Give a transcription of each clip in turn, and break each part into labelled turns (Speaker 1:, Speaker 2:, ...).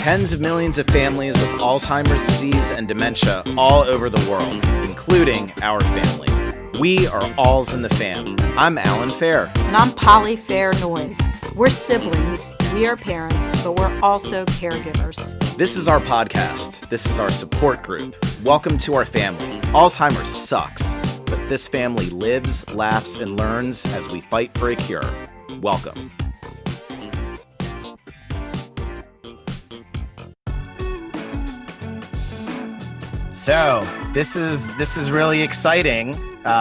Speaker 1: Tens of millions of families with Alzheimer's disease and dementia all over the world, including our family. We are Alz In The Fam. I'm Allan Fair.
Speaker 2: And I'm Poli Fair Noise. We're siblings, we are parents, but we're also caregivers.
Speaker 1: This is our podcast. This is our support group. Welcome to our family. Alzheimer's sucks, but this family lives, laughs, and learns as we fight for a cure. Welcome. So this is really exciting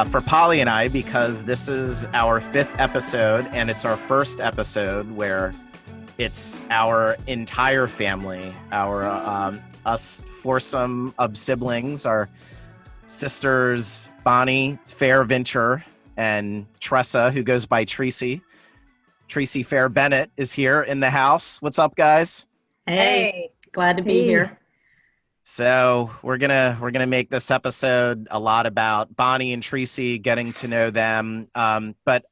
Speaker 1: for Poli and I, because this is our 5th episode, and it's our first episode where it's our entire family, our us foursome of siblings, our sisters Boni, Fair, Vinter, and Tressa, who goes by Trissi. Trissi Fair Bennett is here in the house. What's up, guys?
Speaker 3: Hey, glad to be here.
Speaker 1: So we're gonna make this episode a lot about Boni and Trissi, getting to know them. But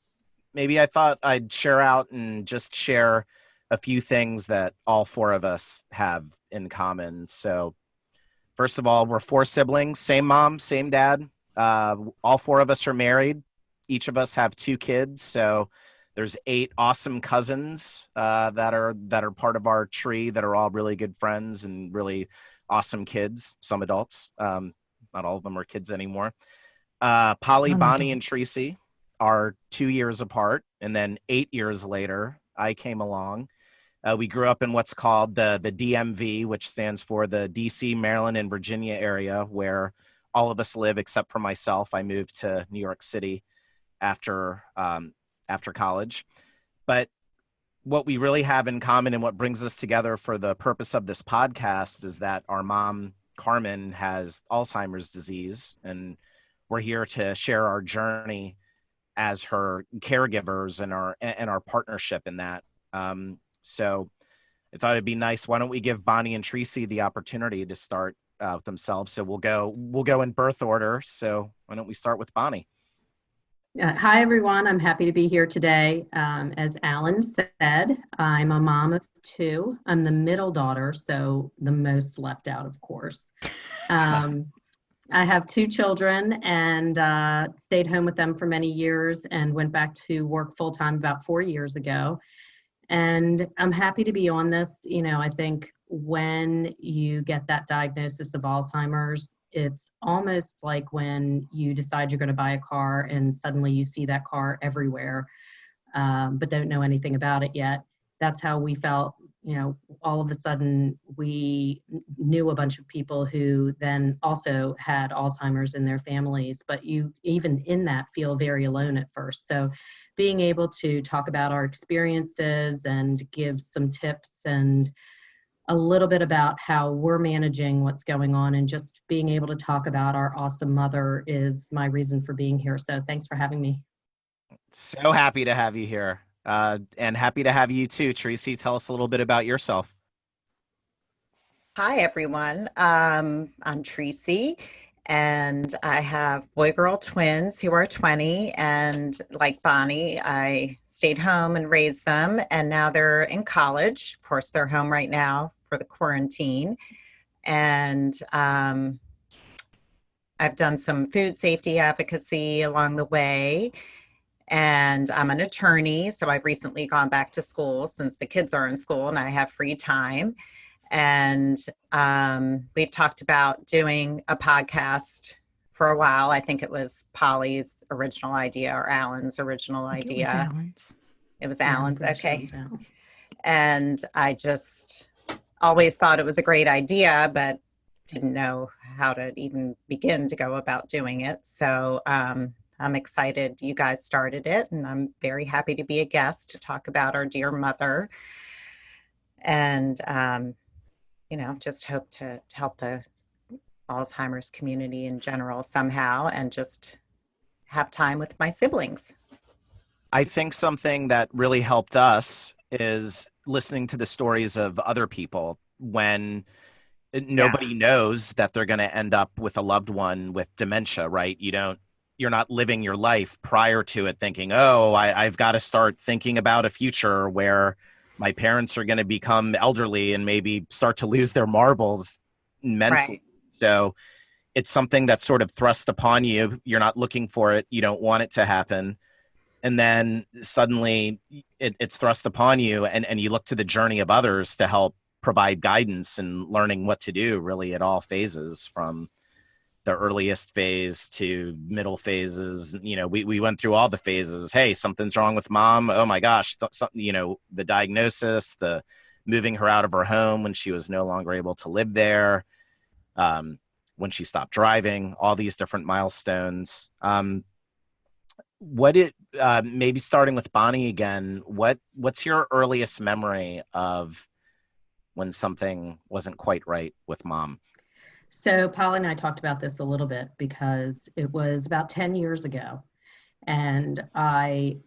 Speaker 1: maybe I thought I'd share out and just share a few things that all 4 of us have in common. So first of all, we're 4 siblings, same mom, same dad. All 4 of us are married. Each of us have 2 kids. So there's 8 awesome cousins that are part of our tree that are all really good friends and really awesome kids, some adults. Not all of them are kids anymore. Poli, Boni, and Trissi are 2 years apart. And then 8 years later, I came along. We grew up in what's called the DMV, which stands for the DC, Maryland, and Virginia area, where all of us live except for myself. I moved to New York City after college. But what we really have in common and what brings us together for the purpose of this podcast is that our mom, Carmen, has Alzheimer's disease, and we're here to share our journey as her caregivers and our partnership in that. So I thought it'd be nice. Why don't we give Boni and Trissi the opportunity to start with themselves? So we'll go in birth order. So why don't we start with Boni?
Speaker 3: Hi, everyone. I'm happy to be here today. As Allan said, I'm a mom of 2. I'm the middle daughter, so the most left out, of course. I have 2 children and stayed home with them for many years and went back to work full-time about 4 years ago. And I'm happy to be on this. I think when you get that diagnosis of Alzheimer's, it's almost like when you decide you're going to buy a car and suddenly you see that car everywhere, but don't know anything about it yet. That's how we felt. All of a sudden we knew a bunch of people who then also had Alzheimer's in their families, but you even in that feel very alone at first. So being able to talk about our experiences and give some tips and a little bit about how we're managing what's going on and just being able to talk about our awesome mother is my reason for being here. So thanks for having me.
Speaker 1: So happy to have you here. And happy to have you too, Trissi. Tell us a little bit about yourself.
Speaker 4: Hi, everyone. I'm Trissi, and I have boy-girl twins who are 20. And like Boni, I stayed home and raised them, and now they're in college. Of course, they're home right now for the quarantine. And I've done some food safety advocacy along the way. And I'm an attorney, so I've recently gone back to school since the kids are in school and I have free time. And we've talked about doing a podcast for a while. I think it was Poli's original idea or Allan's original idea. It was Allan's. Okay. And I just always thought it was a great idea, but didn't know how to even begin to go about doing it. So I'm excited you guys started it, and I'm very happy to be a guest to talk about our dear mother. And just hope to help the Alzheimer's community in general somehow, and just have time with my siblings.
Speaker 1: I think something that really helped us is listening to the stories of other people when nobody knows that they're going to end up with a loved one with dementia, right? You're not living your life prior to it thinking, oh, I've got to start thinking about a future where my parents are going to become elderly and maybe start to lose their marbles mentally.
Speaker 4: Right.
Speaker 1: So it's something that's sort of thrust upon you. You're not looking for it. You don't want it to happen. And then suddenly it's thrust upon you, and you look to the journey of others to help provide guidance and learning what to do, really at all phases, from the earliest phase to middle phases. We went through all the phases. Hey, something's wrong with mom. Oh my gosh. The diagnosis, the moving her out of her home when she was no longer able to live there, when she stopped driving, all these different milestones. Maybe starting with Boni again, what's your earliest memory of when something wasn't quite right with mom?
Speaker 3: So Polly and I talked about this a little bit because it was about 10 years ago. And I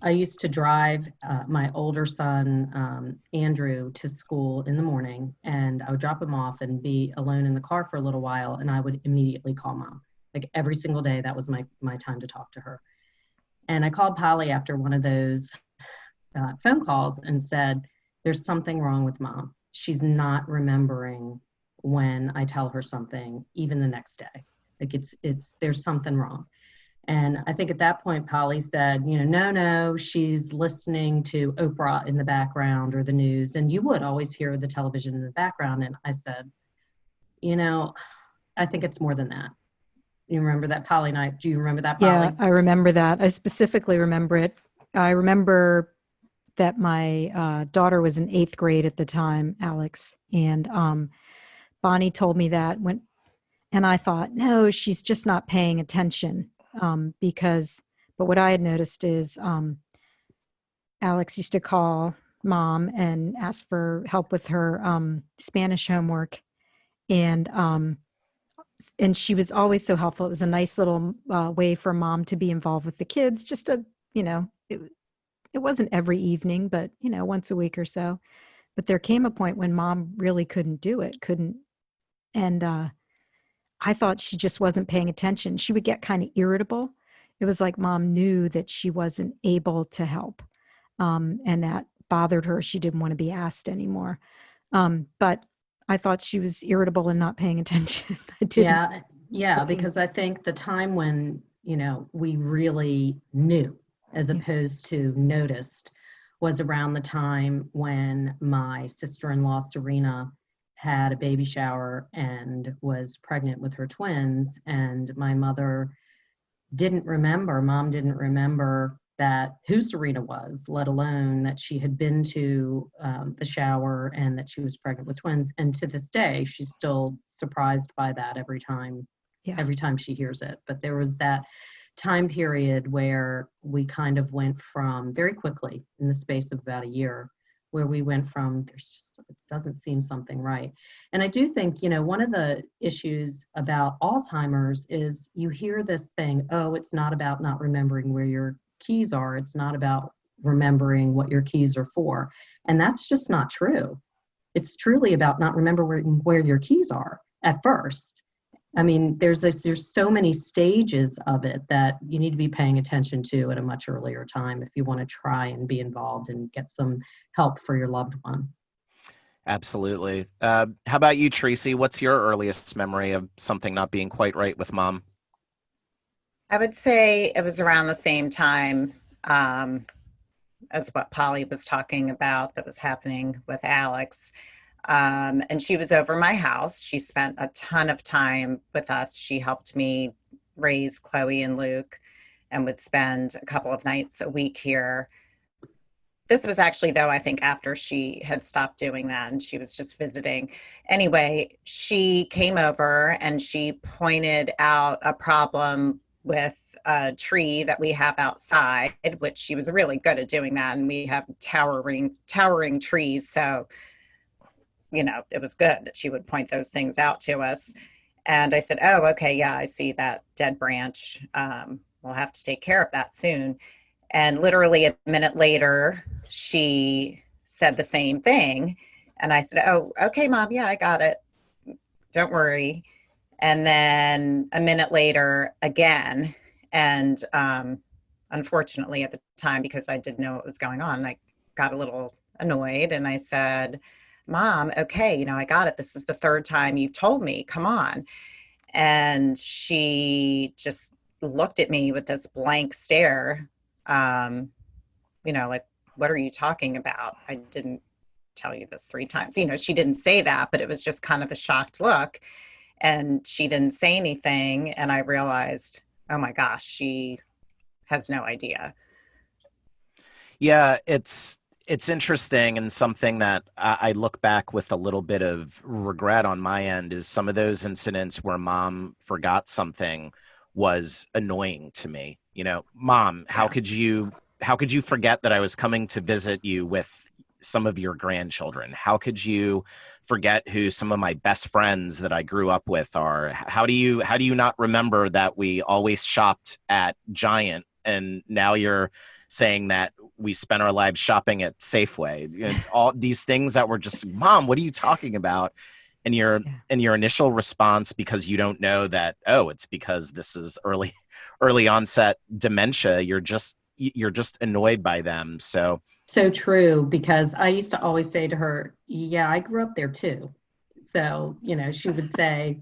Speaker 3: used to drive my older son, Andrew, to school in the morning, and I would drop him off and be alone in the car for a little while, and I would immediately call mom. Like every single day, that was my time to talk to her. And I called Polly after one of those phone calls and said, there's something wrong with mom. She's not remembering when I tell her something, even the next day. Like there's something wrong. And I think at that point, Polly said, no, she's listening to Oprah in the background or the news. And you would always hear the television in the background. And I said, I think it's more than that. You remember that, Polly? Do you remember that, Polly?
Speaker 2: Yeah, I remember that. I specifically remember it. I remember that my daughter was in 8th grade at the time, Alex. And Boni told me that and I thought, no, she's just not paying attention. But what I had noticed is Alex used to call mom and ask for help with her Spanish homework. And she was always so helpful. It was a nice little way for mom to be involved with the kids, just it wasn't every evening, but, once a week or so. But there came a point when mom really couldn't do it, and I thought she just wasn't paying attention. She would get kind of irritable. It was like mom knew that she wasn't able to help, and that bothered her. She didn't want to be asked anymore. But I thought she was irritable and not paying attention. I didn't.
Speaker 3: Yeah, because I think the time when, we really knew as opposed to noticed was around the time when my sister-in-law, Serena, had a baby shower and was pregnant with her twins. And my mom didn't remember who Serena was, let alone that she had been to the shower and that she was pregnant with twins. And to this day, she's still surprised by that every time she hears it. But there was that time period where we kind of went from, very quickly in the space of about a year, where we went from, it doesn't seem something right. And I do think, one of the issues about Alzheimer's is you hear this thing, oh, it's not about not remembering where your keys are. It's not about remembering what your keys are for. And that's just not true. It's truly about not remembering where your keys are at first. I mean, there's so many stages of it that you need to be paying attention to at a much earlier time if you want to try and be involved and get some help for your loved one.
Speaker 1: Absolutely. How about you, Trissi? What's your earliest memory of something not being quite right with mom?
Speaker 4: I would say it was around the same time as what Polly was talking about that was happening with Alex. And she was over my house. She spent a ton of time with us. She helped me raise Chloe and Luke and would spend a couple of nights a week here. This was actually, though, I think after she had stopped doing that and she was just visiting. Anyway, she came over and she pointed out a problem with a tree that we have outside, which she was really good at doing that. And we have towering trees. So it was good that she would point those things out to us. And I said, oh, okay, yeah, I see that dead branch. We'll have to take care of that soon. And literally a minute later, she said the same thing. And I said, oh, okay, Mom, yeah, I got it. Don't worry. And then a minute later, again. And unfortunately, at the time, because I didn't know what was going on, I got a little annoyed and I said, Mom, okay, I got it. This is the third time you've told me. Come on. And she just looked at me with this blank stare. Like, what are you talking about? I didn't tell you this three times. She didn't say that, but it was just kind of a shocked look. And she didn't say anything. And I realized, oh my gosh, she has no idea.
Speaker 1: Yeah, it's interesting, and something that I look back with a little bit of regret on my end is some of those incidents where mom forgot something was annoying to me. Mom, how could you forget that I was coming to visit you with some of your grandchildren? How could you forget who some of my best friends that I grew up with are? How do you not remember that we always shopped at Giant, and now you're saying that we spent our lives shopping at Safeway? All these things that were just, Mom, what are you talking about? And your initial response, because you don't know that, oh, it's because this is early onset dementia, you're just annoyed by them. So
Speaker 3: true, because I used to always say to her, yeah, I grew up there too. So, she would say,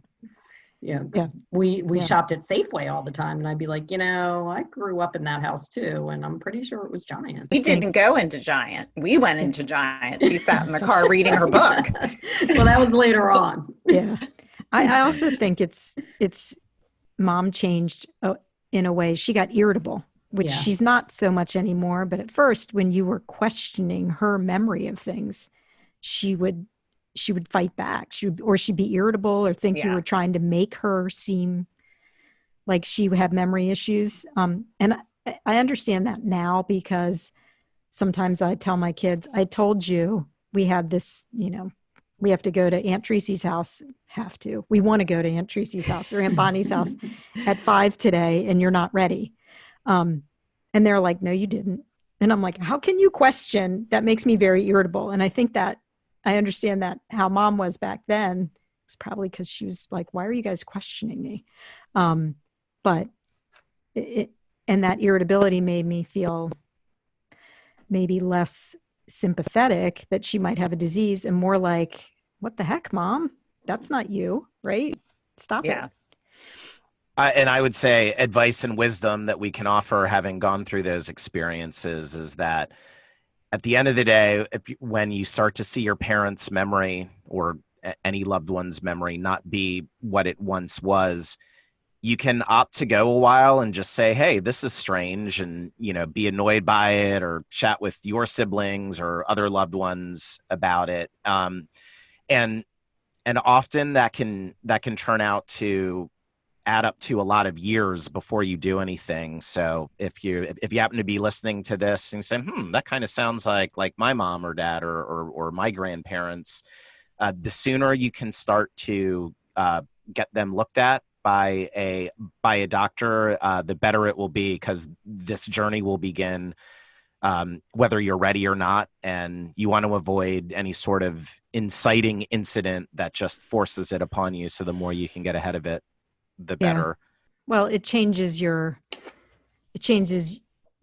Speaker 3: we shopped at Safeway all the time. And I'd be like, I grew up in that house too. And I'm pretty sure it was Giant.
Speaker 4: We didn't go into Giant. We went into Giant. She sat in the car reading her book.
Speaker 3: Well, that was later on.
Speaker 2: Yeah. I also think it's mom changed in a way. She got irritable, which she's not so much anymore. But at first, when you were questioning her memory of things, she would fight back. She'd be irritable or think you were trying to make her seem like she would have memory issues. And I understand that now, because sometimes I tell my kids, I told you we had this, we have to go to Aunt Trisi's house. We want to go to Aunt Trisi's house or Aunt Bonnie's house at 5 today, and you're not ready. And they're like, no, you didn't. And I'm like, how can you question? That makes me very irritable. And I think that I understand that how mom was back then was probably because she was like, why are you guys questioning me? But and that irritability made me feel maybe less sympathetic that she might have a disease, and more like, what the heck, Mom? That's not you, right? Stop it.
Speaker 1: And I would say advice and wisdom that we can offer, having gone through those experiences, is that at the end of the day, when you start to see your parents' memory or any loved one's memory not be what it once was, you can opt to go a while and just say, hey, this is strange, and be annoyed by it, or chat with your siblings or other loved ones about it. And often that can turn out to add up to a lot of years before you do anything. So if you happen to be listening to this and you say, that kind of sounds like my mom or dad or my grandparents, the sooner you can start to get them looked at by a doctor, the better it will be, because this journey will begin whether you're ready or not. And you want to avoid any sort of inciting incident that just forces it upon you. So the more you can get ahead of it, the better.
Speaker 2: Well, it changes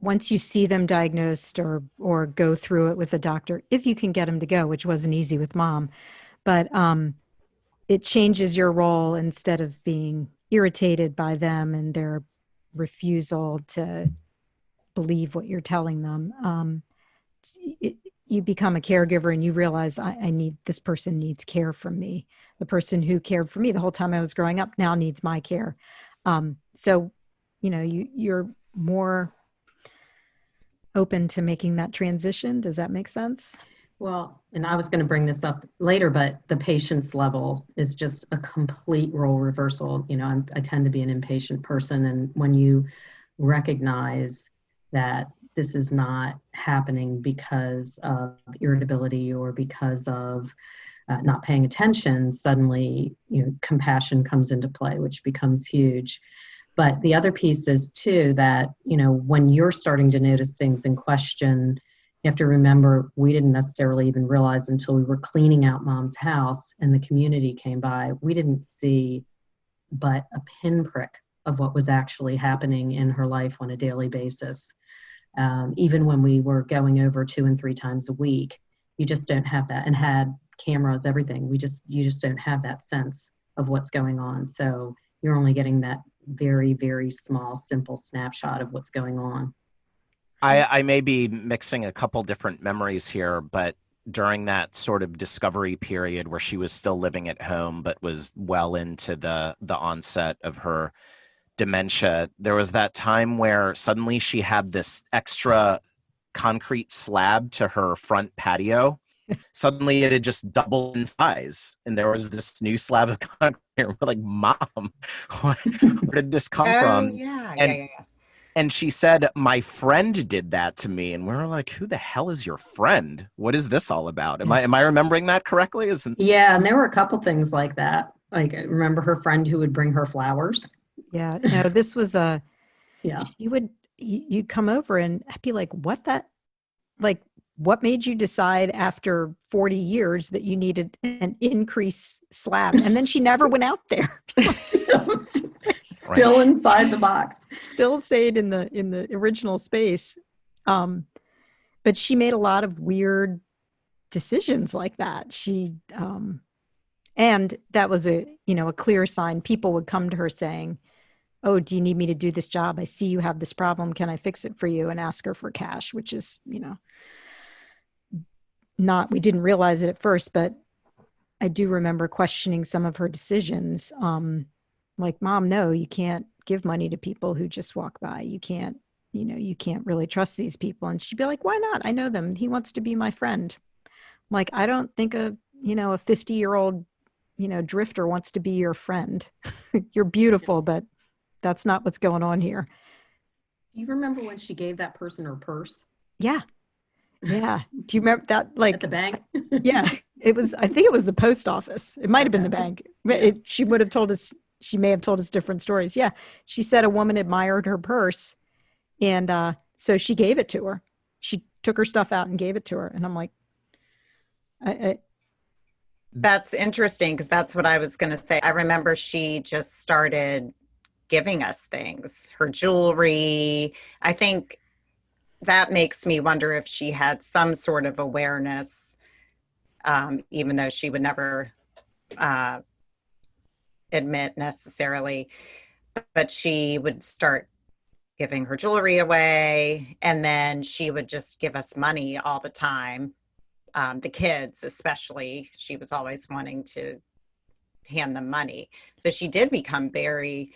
Speaker 2: once you see them diagnosed or go through it with a doctor, if you can get them to go, which wasn't easy with mom, but it changes your role. Instead of being irritated by them and their refusal to believe what you're telling them, you become a caregiver, and you realize this person needs care from me. The person who cared for me the whole time I was growing up now needs my care. So, you're more open to making that transition. Does that make sense?
Speaker 3: Well, and I was going to bring this up later, but the patience level is just a complete role reversal. I tend to be an impatient person. And when you recognize that this is not happening because of irritability or because of not paying attention, suddenly, compassion comes into play, which becomes huge. But the other piece is too that, when you're starting to notice things and question, you have to remember, we didn't necessarily even realize until we were cleaning out mom's house and the community came by, we didn't see but a pinprick of what was actually happening in her life on a daily basis. Even when we were going over 2 and 3 times a week, you just don't have that, and had cameras, everything. You just don't have that sense of what's going on. So you're only getting that very, very small, simple snapshot of what's going on.
Speaker 1: I may be mixing a couple different memories here, but during that sort of discovery period where she was still living at home, but was well into the onset of her dementia, there was that time where suddenly she had this extra concrete slab to her front patio. Suddenly it had just doubled in size, and there was this new slab of concrete. We're like, Mom, where did this come from?
Speaker 4: Yeah,
Speaker 1: And
Speaker 4: yeah.
Speaker 1: and she said, my friend did that to me. And we were like, who the hell is your friend? What is this all about? Am I remembering that correctly?
Speaker 3: Yeah, and there were a couple things like that. Like, I remember her friend who would bring her flowers.
Speaker 2: Yeah, no, this was
Speaker 3: Yeah.
Speaker 2: you'd come over and I'd be like, what made you decide after 40 years that you needed an increased slab? And then she never went out there.
Speaker 3: Still inside the box.
Speaker 2: Still stayed in the original space. But she made a lot of weird decisions like that. She and that was a clear sign. People would come to her saying, oh, do you need me to do this job? I see you have this problem. Can I fix it for you? And ask her for cash, which is, we didn't realize it at first, but I do remember questioning some of her decisions. Like, Mom, no, you can't give money to people who just walk by. You can't really trust these people. And she'd be like, why not? I know them. He wants to be my friend. I'm like, I don't think a 50-year-old, drifter wants to be your friend. You're beautiful, but that's not what's going on here.
Speaker 3: Do you remember when she gave that person her purse?
Speaker 2: Yeah. Yeah. Do you remember that? Like
Speaker 3: at the bank?
Speaker 2: Yeah. I think it was the post office. It might've been the bank. She may have told us different stories. Yeah. She said a woman admired her purse. And so she gave it to her. She took her stuff out and gave it to her. And I'm like,
Speaker 4: That's interesting, because that's what I was going to say. I remember she just started giving us things, her jewelry. I think that makes me wonder if she had some sort of awareness, even though she would never admit necessarily, but she would start giving her jewelry away, and then she would just give us money all the time. The kids especially, she was always wanting to hand them money. So she did become very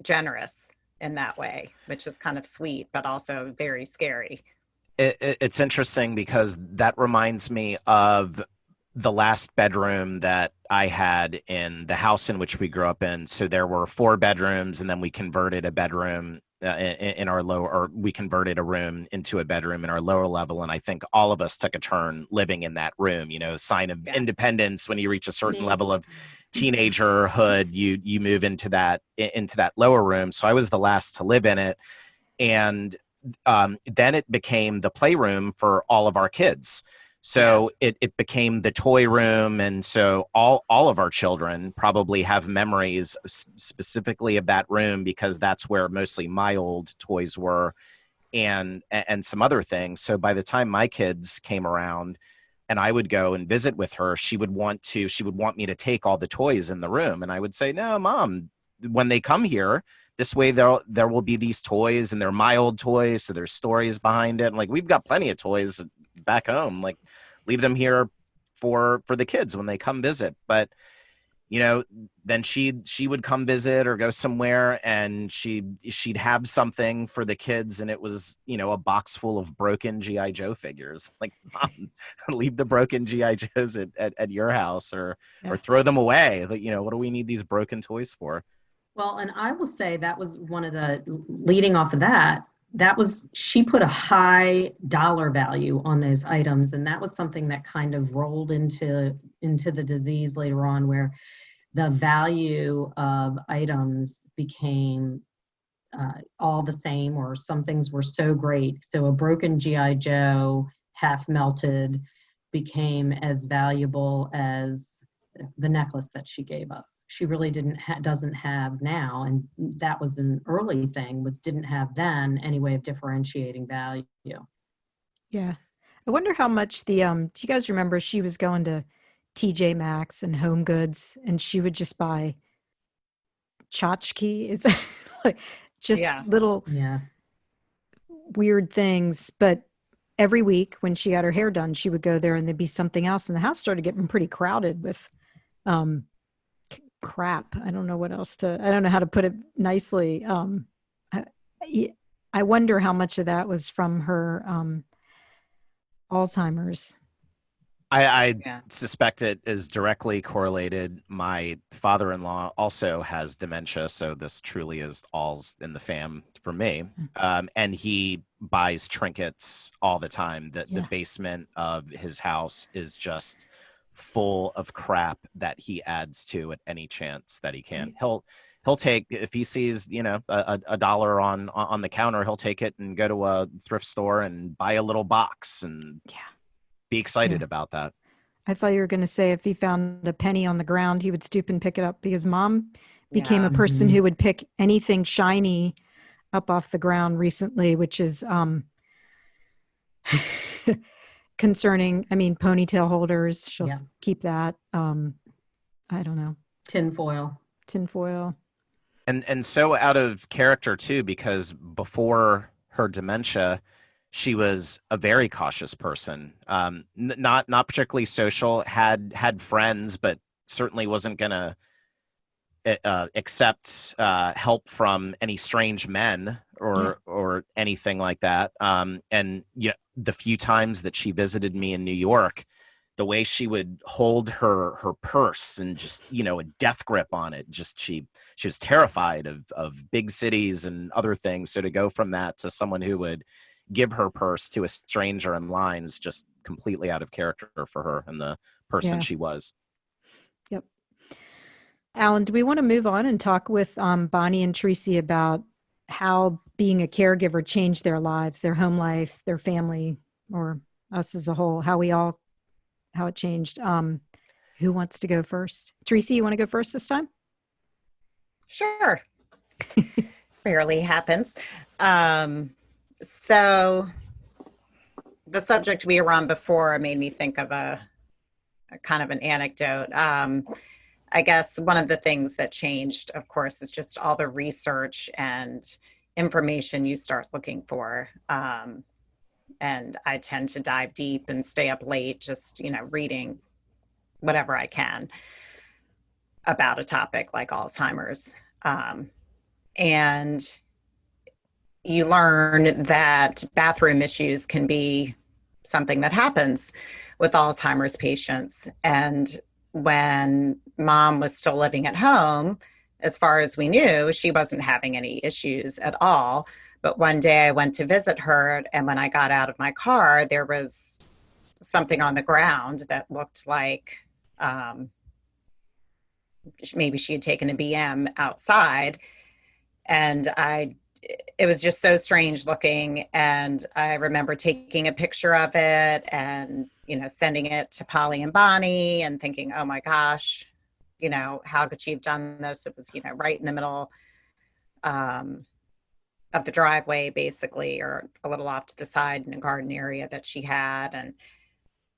Speaker 4: generous in that way, which is kind of sweet, but also very scary.
Speaker 1: It's interesting because that reminds me of the last bedroom that I had in the house in which we grew up in. So there were 4 bedrooms, and then we converted a bedroom in our lower, or we converted a room into a bedroom in our lower level. And I think all of us took a turn living in that room, a sign of independence. When you reach a certain level of teenagerhood, you move into that lower room. So I was the last to live in it. And then it became the playroom for all of our kids. So it became the toy room. And so all of our children probably have memories specifically of that room, because that's where mostly my old toys were, and some other things. So by the time my kids came around and I would go and visit with her, she would want me to take all the toys in the room. And I would say, no, Mom, when they come here, this way there will be these toys, and they're my old toys. So there's stories behind it. And like, we've got plenty of toys back home, like leave them here for the kids when they come visit. But then she would come visit or go somewhere, and she'd have something for the kids, and it was a box full of broken GI Joe figures. Like, Mom, leave the broken GI Joes at your house, or throw them away. Like, what do we need these broken toys for?
Speaker 3: Well, and I will say that was one of the leading off of that she put a high dollar value on those items. And that was something that kind of rolled into the disease later on, where the value of items became all the same, or some things were so great. So a broken GI Joe, half melted, became as valuable as the necklace that she gave us. She really doesn't have now, and that was an early thing, didn't have then any way of differentiating value.
Speaker 2: Yeah. I wonder how much do you guys remember she was going to TJ Maxx and Home Goods and she would just buy tchotchke, is like just little weird things. But every week when she got her hair done, she would go there and there'd be something else. And the house started getting pretty crowded with crap. I don't know how to put it nicely. I wonder how much of that was from her Alzheimer's.
Speaker 1: I suspect it is directly correlated. My father-in-law also has dementia, so this truly is Alz in the Fam for me. And he buys trinkets all the time. The basement of his house is just full of crap that he adds to at any chance that he can. He'll take, if he sees, a dollar on the counter, he'll take it and go to a thrift store and buy a little box and be excited about that.
Speaker 2: I thought you were going to say if he found a penny on the ground, he would stoop and pick it up, because Mom became a person who would pick anything shiny up off the ground recently, which is concerning. I mean, ponytail holders, she'll keep that. I don't know.
Speaker 3: Tinfoil.
Speaker 1: And so out of character too, because before her dementia, she was a very cautious person, not particularly social, had friends, but certainly wasn't going to accept help from any strange men or anything like that. And the few times that she visited me in New York, the way she would hold her purse and just, a death grip on it, just she was terrified of big cities and other things. So to go from that to someone who would give her purse to a stranger in line is just completely out of character for her and the person she was.
Speaker 2: Yep. Allan, do we want to move on and talk with Boni and Trissi about how being a caregiver changed their lives, their home life, their family, or us as a whole, how it changed? Who wants to go first? Trissi, you want to go first this time?
Speaker 4: Sure. Rarely happens. So the subject we were on before made me think of a kind of an anecdote. I guess one of the things that changed, of course, is just all the research and information you start looking for. And I tend to dive deep and stay up late, just, reading whatever I can about a topic like Alzheimer's. And you learn that bathroom issues can be something that happens with Alzheimer's patients. And when Mom was still living at home, as far as we knew, she wasn't having any issues at all. But one day I went to visit her, and when I got out of my car, there was something on the ground that looked like maybe she had taken a BM outside. And it was just so strange looking. And I remember taking a picture of it and, sending it to Poli and Boni and thinking, oh my gosh, how could she have done this? It was, right in the middle of the driveway, basically, or a little off to the side in a garden area that she had. And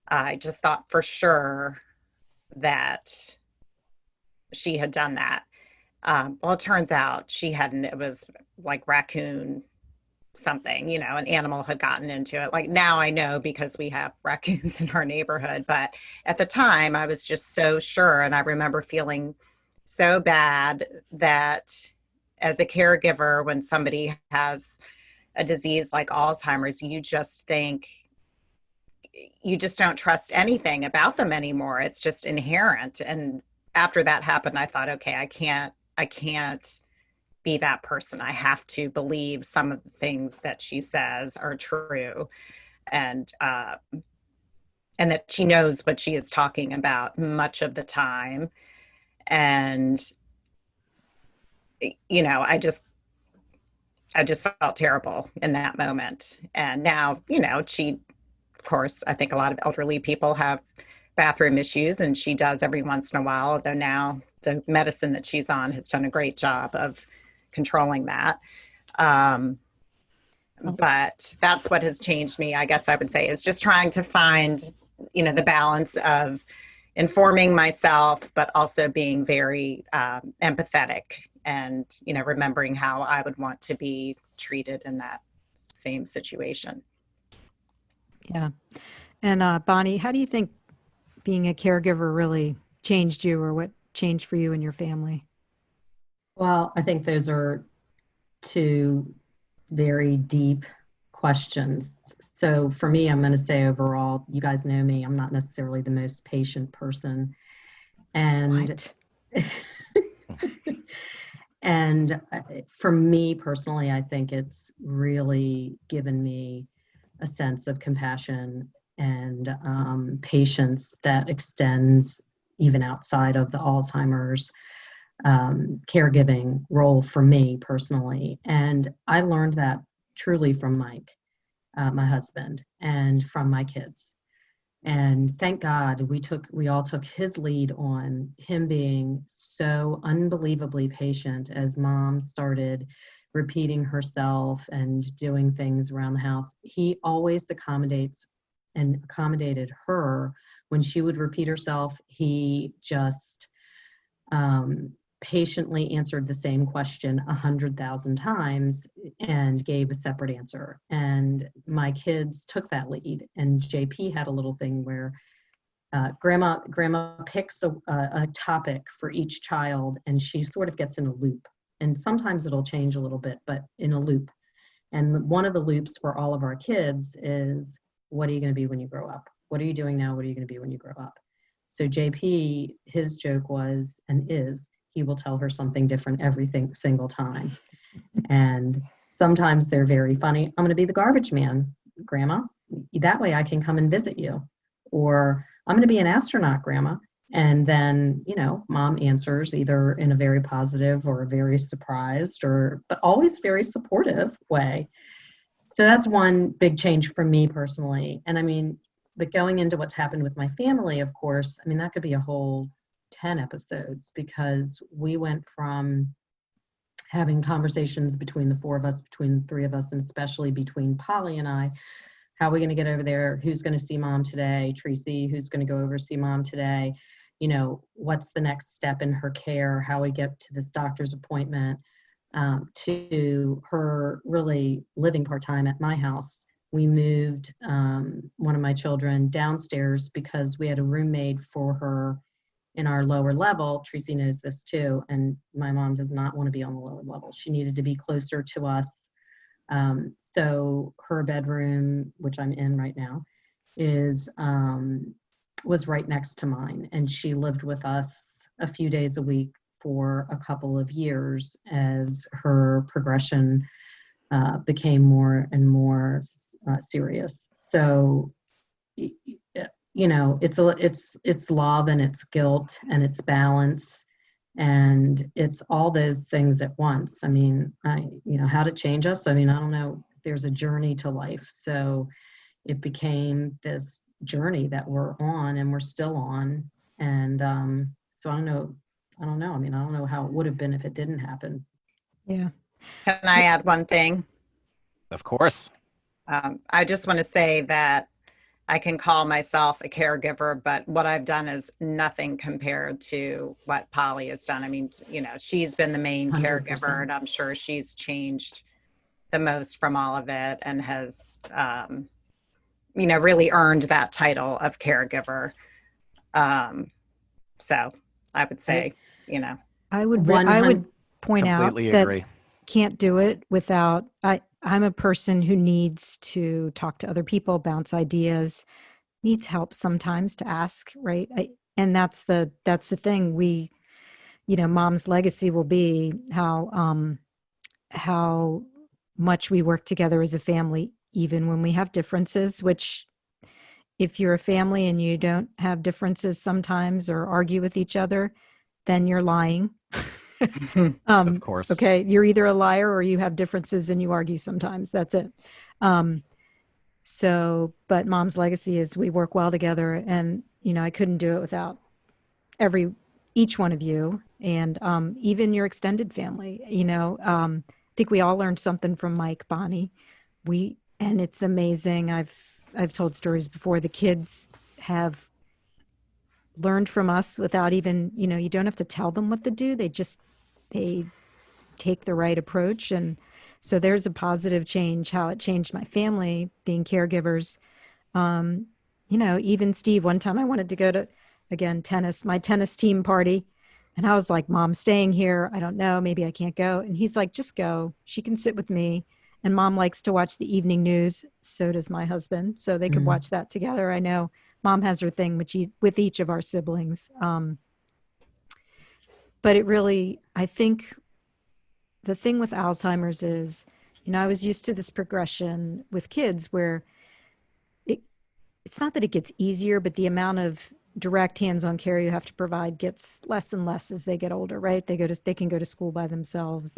Speaker 4: I just thought for sure that she had done that. Well, it turns out she hadn't. It was like raccoon something, an animal had gotten into it. Like now I know because we have raccoons in our neighborhood, but at the time I was just so sure. And I remember feeling so bad that as a caregiver, when somebody has a disease like Alzheimer's, you just think, you just don't trust anything about them anymore. It's just inherent. And after that happened, I thought, okay, I can't be that person. I have to believe some of the things that she says are true, and that she knows what she is talking about much of the time. And, I just felt terrible in that moment. And now, of course, I think a lot of elderly people have bathroom issues, and she does every once in a while, although now the medicine that she's on has done a great job of controlling that. But that's what has changed me, I guess I would say, is just trying to find, the balance of informing myself, but also being very empathetic and, remembering how I would want to be treated in that same situation.
Speaker 2: Yeah. And Boni, how do you think being a caregiver really changed you, or what changed for you and your family?
Speaker 3: Well, I think those are two very deep questions. So for me, I'm going to say overall, you guys know me, I'm not necessarily the most patient person. And and for me personally, I think it's really given me a sense of compassion and patience that extends even outside of the Alzheimer's caregiving role for me personally. And I learned that truly from Mike, my husband, and from my kids. And thank God we all took his lead on him being so unbelievably patient as mom started repeating herself and doing things around the house. He always accommodated her when she would repeat herself. He just patiently answered the same question 100,000 times and gave a separate answer. And my kids took that lead. And JP had a little thing where grandma picks a topic for each child, and she sort of gets in a loop. And sometimes it'll change a little bit, but in a loop. And one of the loops for all of our kids is, what are you going to be when you grow up? What are you doing now? What are you going to be when you grow up? So JP, his joke was, and is, he will tell her something different every single time. And sometimes they're very funny. I'm going to be the garbage man, Grandma. That way I can come and visit you. Or I'm going to be an astronaut, Grandma. And then, mom answers either in a very positive or a very surprised but always very supportive way. So that's one big change for me personally. And but going into what's happened with my family, of course, that could be a whole 10 episodes, because we went from having conversations between the four of us, between the three of us, and especially between Polly and I. How are we going to get over there? Who's going to see mom today? Trissi, who's going to go over see mom today? What's the next step in her care? How we get to this doctor's appointment, to her really living part-time at my house. We moved one of my children downstairs because we had a roommate for her in our lower level. Trissi knows this too, and my mom does not want to be on the lower level. She needed to be closer to us. So her bedroom, which I'm in right now, was right next to mine, and she lived with us a few days a week for a couple of years as her progression became more and more serious. So it's love and it's guilt and it's balance, and it's all those things at once. How'd it change us? I don't know. There's a journey to life. So it became this journey that we're on and we're still on. And so I don't know. I don't know how it would have been if it didn't happen.
Speaker 2: Yeah.
Speaker 4: Can I add one thing?
Speaker 1: Of course.
Speaker 4: I just want to say that I can call myself a caregiver, but what I've done is nothing compared to what Polly has done. She's been the main
Speaker 3: 100%.
Speaker 4: caregiver, and I'm sure she's changed the most from all of it and has, really earned that title of caregiver. So I would say,
Speaker 2: I would point out
Speaker 1: completely
Speaker 2: that
Speaker 1: agree.
Speaker 2: Can't do it without, I'm a person who needs to talk to other people, bounce ideas, needs help sometimes to ask, right? And that's the thing. Mom's legacy will be how much we work together as a family, even when we have differences, which if you're a family and you don't have differences sometimes or argue with each other, then you're lying.
Speaker 1: Of course.
Speaker 2: Okay. You're either a liar or you have differences and you argue sometimes. That's it. But mom's legacy is we work well together, and, I couldn't do it without each one of you, and even your extended family. I think we all learned something from Mike, Boni, and it's amazing. I've told stories before. The kids have learned from us without even, you don't have to tell them what to do. They take the right approach. And so there's a positive change, how it changed my family being caregivers. Even Steve, one time I wanted to go to, again, my tennis team party. And I was like, Mom, staying here. I don't know. Maybe I can't go. And he's like, just go. She can sit with me. And Mom likes to watch the evening news. So does my husband. So they could watch that together. I know Mom has her thing with each of our siblings. But it really, I think the thing with Alzheimer's is, I was used to this progression with kids where it's not that it gets easier, but the amount of direct hands-on care you have to provide gets less and less as they get older, right? They can go to school by themselves.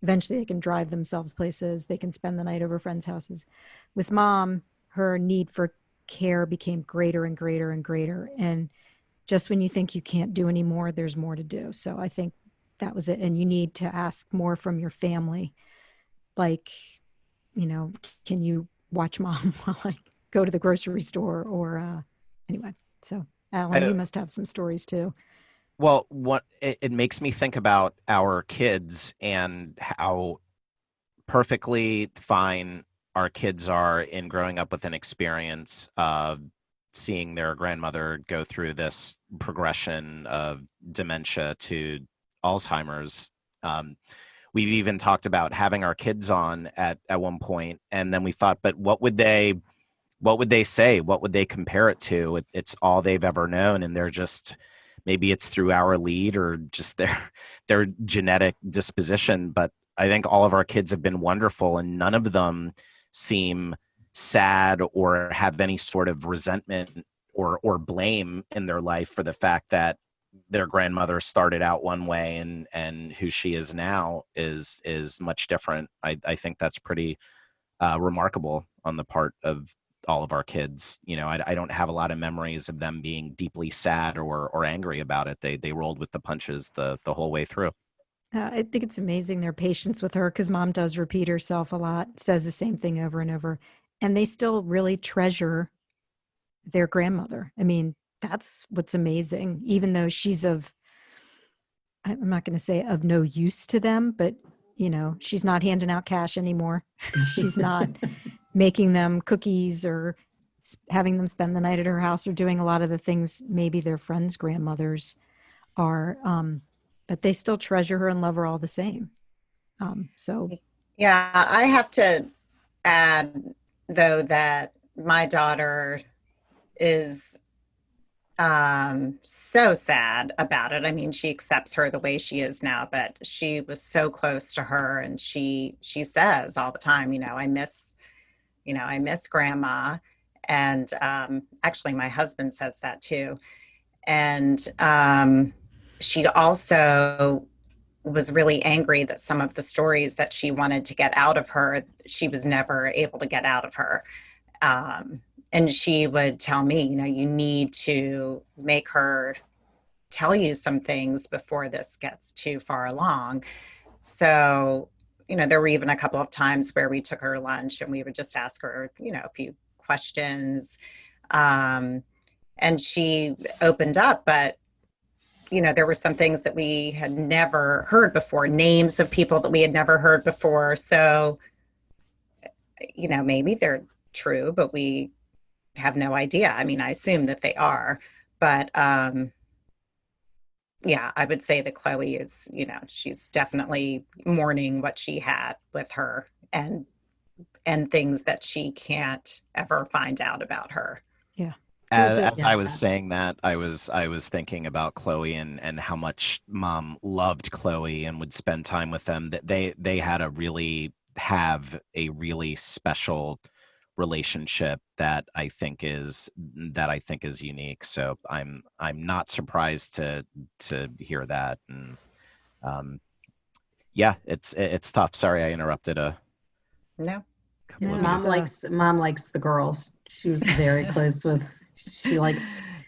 Speaker 2: Eventually they can drive themselves places. They can spend the night over friends' houses. With Mom, her need for care became greater and greater and greater. And just when you think you can't do any more, there's more to do. So I think that was it. And you need to ask more from your family. Like, can you watch Mom while I go to the grocery store? Or anyway, so Allan, you must have some stories too.
Speaker 1: Well, it makes me think about our kids and how perfectly fine our kids are in growing up with an experience of seeing their grandmother go through this progression of dementia to Alzheimer's. We've even talked about having our kids on at one point, and then we thought, but what would they say? What would they compare it to? It's all they've ever known, and they're just, maybe it's through our lead or just their genetic disposition. But I think all of our kids have been wonderful, and none of them seem sad or have any sort of resentment or blame in their life for the fact that their grandmother started out one way and who she is now is much different. I think that's pretty remarkable on the part of all of our kids. I don't have a lot of memories of them being deeply sad or angry about it. They rolled with the punches the whole way through.
Speaker 2: I think it's amazing their patience with her, because Mom does repeat herself a lot, says the same thing over and over, and they still really treasure their grandmother. I mean, that's what's amazing, even though she's I'm not going to say of no use to them, but she's not handing out cash anymore. She's not making them cookies or having them spend the night at her house or doing a lot of the things maybe their friends' grandmothers are. But they still treasure her and love her all the same.
Speaker 4: Yeah, I have to add, though, that my daughter is so sad about it. I mean, she accepts her the way she is now, but she was so close to her, and she says all the time, I miss grandma. And actually my husband says that too. And she also was really angry that some of the stories that she wanted to get out of her, she was never able to get out of her. And she would tell me, you need to make her tell you some things before this gets too far along. So, there were even a couple of times where we took her lunch and we would just ask her, a few questions. And she opened up, but, there were some things that we had never heard before, names of people that we had never heard before. So, maybe they're true, but we have no idea. I mean, I assume that they are, but yeah, I would say that Chloe is, she's definitely mourning what she had with her and things that she can't ever find out about her.
Speaker 2: Yeah.
Speaker 1: As I was saying that, I was thinking about Chloe and how much Mom loved Chloe and would spend time with them. That they have a really special relationship that I think is unique. So I'm not surprised to hear that. And yeah, it's tough. Sorry, I interrupted.
Speaker 4: No.
Speaker 3: Mom likes the girls. She was very close with. She likes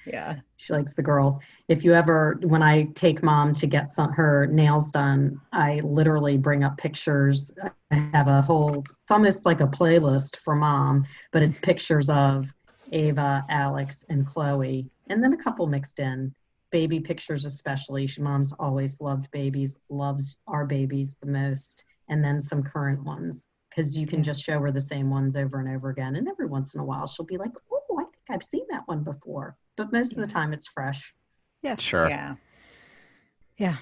Speaker 4: Yeah.
Speaker 3: She likes the girls. If you ever, when I take mom to get her nails done, I literally bring up pictures. I have a whole, it's almost like a playlist for mom, but it's pictures of Ava, Alex, and Chloe, and then a couple mixed in. Baby pictures, especially. Mom's always loved babies, loves our babies the most, and then some current ones, because you can just show her the same ones over and over again. And every once in a while, she'll be like, oh, I think I've seen that one before. But most of the time it's fresh.
Speaker 2: Yeah.
Speaker 1: Sure.
Speaker 4: Yeah.
Speaker 2: Yeah.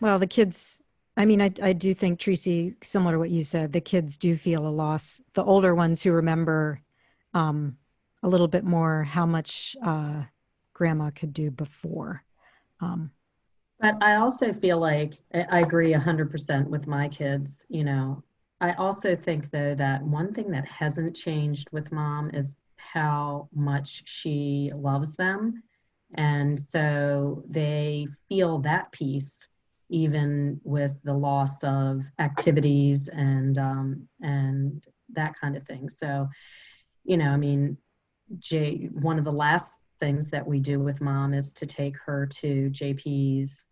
Speaker 2: Well, the kids, I mean, I do think, Trissi, similar to what you said, the kids do feel a loss. The older ones who remember a little bit more how much grandma could do before.
Speaker 3: But I also feel like I agree 100% with my kids. You know, I also think, though, that one thing that hasn't changed with mom is how much she loves them. And so they feel that piece even with the loss of activities and that kind of thing. So, you know, I mean, one of the last things that we do with mom is to take her to JP's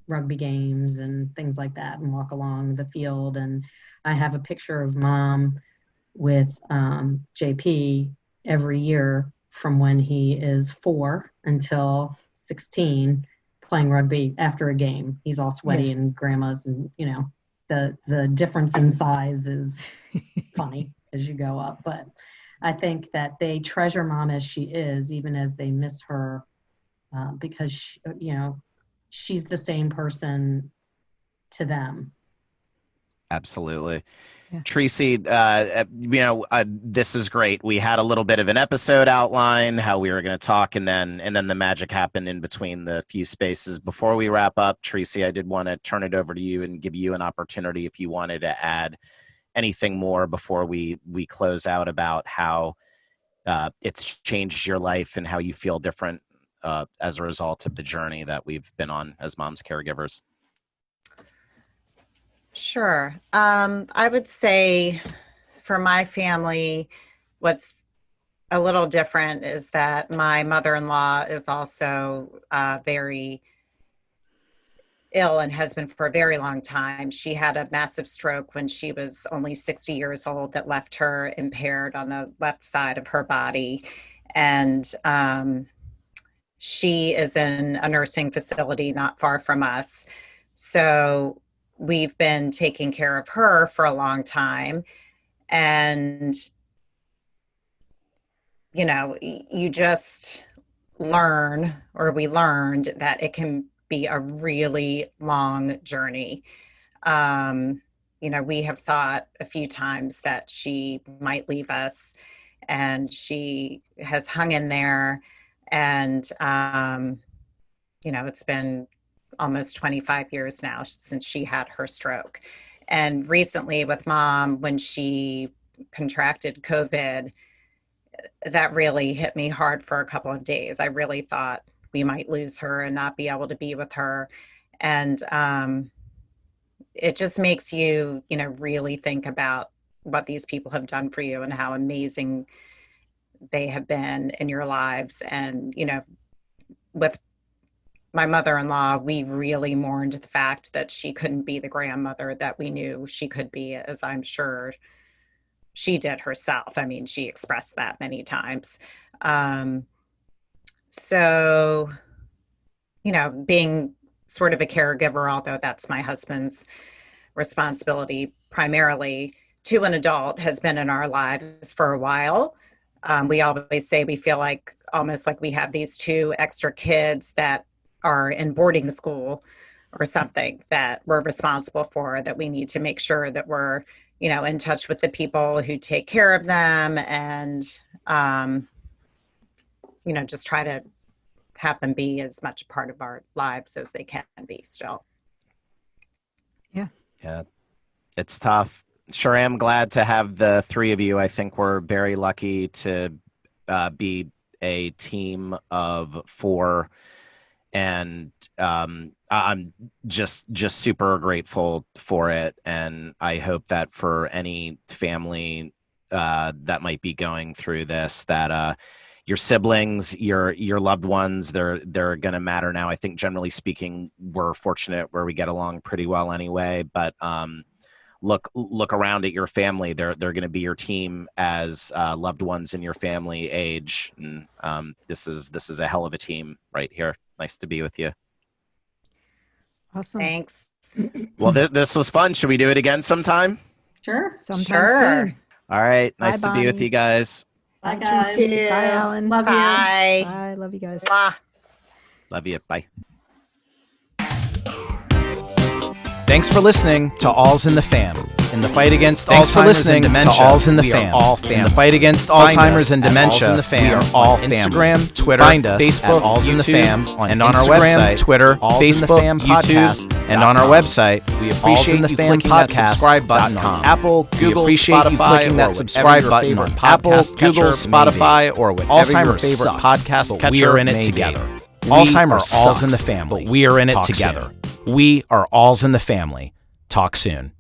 Speaker 3: rugby games and things like that and walk along the field. And I have a picture of mom with JP every year from when he is 4 until 16 playing rugby after a game. He's all sweaty and grandma's, and you know, the difference in size is funny as you go up. But I think that they treasure mom as she is, even as they miss her, because she, you know, she's the same person to them.
Speaker 1: Absolutely.
Speaker 2: Yeah.
Speaker 1: Trissi, this is great. We had a little bit of an episode outline, how we were going to talk, and then the magic happened in between the few spaces. Before we wrap up, Trissi, I did want to turn it over to you and give you an opportunity if you wanted to add anything more before we close out about how it's changed your life and how you feel different as a result of the journey that we've been on as moms caregivers.
Speaker 4: Sure. I would say for my family, what's a little different is that my mother-in-law is also very ill and has been for a very long time. She had a massive stroke when she was only 60 years old that left her impaired on the left side of her body. And she is in a nursing facility not far from us. So we've been taking care of her for a long time. And, you know, you just learn, or we learned, that it can be a really long journey. You know, we have thought a few times that she might leave us, and she has hung in there. And, you know, it's been almost 25 years now since she had her stroke. And recently with mom, when she contracted COVID, that really hit me hard for a couple of days. I really thought we might lose her and not be able to be with her. And it just makes you, you know, really think about what these people have done for you and how amazing they have been in your lives. And, you know, with my mother-in-law, we really mourned the fact that she couldn't be the grandmother that we knew she could be, as I'm sure she did herself. I mean, she expressed that many times. So, you know, being sort of a caregiver, although that's my husband's responsibility primarily, to an adult has been in our lives for a while. We always say we feel like almost like we have these 2 extra kids that are in boarding school or something that we're responsible for, that we need to make sure that we're, you know, in touch with the people who take care of them, and, you know, just try to have them be as much a part of our lives as they can be still.
Speaker 1: Yeah, it's tough. Sure am glad to have the 3 of you. I think we're very lucky to be a team of 4. And I'm just super grateful for it. And I hope that for any family that might be going through this, that your siblings, your loved ones, they're going to matter now. I think generally speaking, we're fortunate where we get along pretty well anyway, but look around at your family. They're going to be your team as loved ones in your family age. And this is a hell of a team right here. Nice to be with you.
Speaker 2: Awesome.
Speaker 4: Thanks.
Speaker 1: Well, this was fun. Should we do it again sometime?
Speaker 3: Sure.
Speaker 2: Sometime
Speaker 4: Sure.
Speaker 2: soon.
Speaker 1: All right.
Speaker 2: Bye,
Speaker 1: Nice to be with
Speaker 2: Boni.
Speaker 1: you guys.
Speaker 3: Bye,
Speaker 2: Bye,
Speaker 3: guys.
Speaker 2: Trissi. Bye, Allan.
Speaker 3: Love you.
Speaker 4: Bye.
Speaker 2: Bye. Love you guys.
Speaker 4: Mwah.
Speaker 1: Love you. Bye.
Speaker 5: Thanks for listening to Alz In The Fam. In the fight against
Speaker 6: Thanks for
Speaker 5: Alzheimer's
Speaker 6: listening
Speaker 5: and
Speaker 6: to
Speaker 5: dementia,
Speaker 6: Alz In The
Speaker 5: we
Speaker 6: Fam.
Speaker 5: are all
Speaker 6: In
Speaker 5: family.
Speaker 6: the fight against
Speaker 5: Find
Speaker 6: Alzheimer's
Speaker 5: us
Speaker 6: and
Speaker 5: at
Speaker 6: dementia,
Speaker 5: Alz In The Fam.
Speaker 6: we are all
Speaker 5: on
Speaker 6: family.
Speaker 5: Instagram, Twitter,
Speaker 6: Find us
Speaker 5: Facebook,
Speaker 6: at Alz In The
Speaker 5: YouTube,
Speaker 6: Fam,
Speaker 5: on
Speaker 6: and
Speaker 5: our
Speaker 6: Instagram,
Speaker 5: website,
Speaker 6: Twitter,
Speaker 5: Alz In The
Speaker 6: Facebook,
Speaker 5: Fam
Speaker 6: YouTube,
Speaker 5: Podcast, and on our website, we
Speaker 6: Alz
Speaker 5: appreciate
Speaker 6: In The
Speaker 5: you
Speaker 6: Fam
Speaker 5: clicking that
Speaker 6: Podcast
Speaker 5: subscribe button
Speaker 6: .com.
Speaker 5: on Apple,
Speaker 6: We
Speaker 5: Google,
Speaker 6: appreciate you
Speaker 5: Spotify,
Speaker 6: clicking
Speaker 5: or
Speaker 6: that
Speaker 5: whatever
Speaker 6: subscribe
Speaker 5: your
Speaker 6: button
Speaker 5: favorite
Speaker 6: on
Speaker 5: Apple,
Speaker 6: podcast
Speaker 5: Google,
Speaker 6: catcher may
Speaker 5: Spotify,
Speaker 6: be.
Speaker 5: or whatever
Speaker 6: Alzheimer
Speaker 5: your favorite
Speaker 6: sucks,
Speaker 5: podcast
Speaker 6: but
Speaker 5: catcher
Speaker 6: we are in it
Speaker 5: may
Speaker 6: together.
Speaker 5: be.
Speaker 6: Alzheimer
Speaker 5: We are
Speaker 6: sucks,
Speaker 5: Alz In The Family.
Speaker 6: but we are in it
Speaker 5: Talk
Speaker 6: together.
Speaker 5: soon. We are Alz In The Family. Talk soon.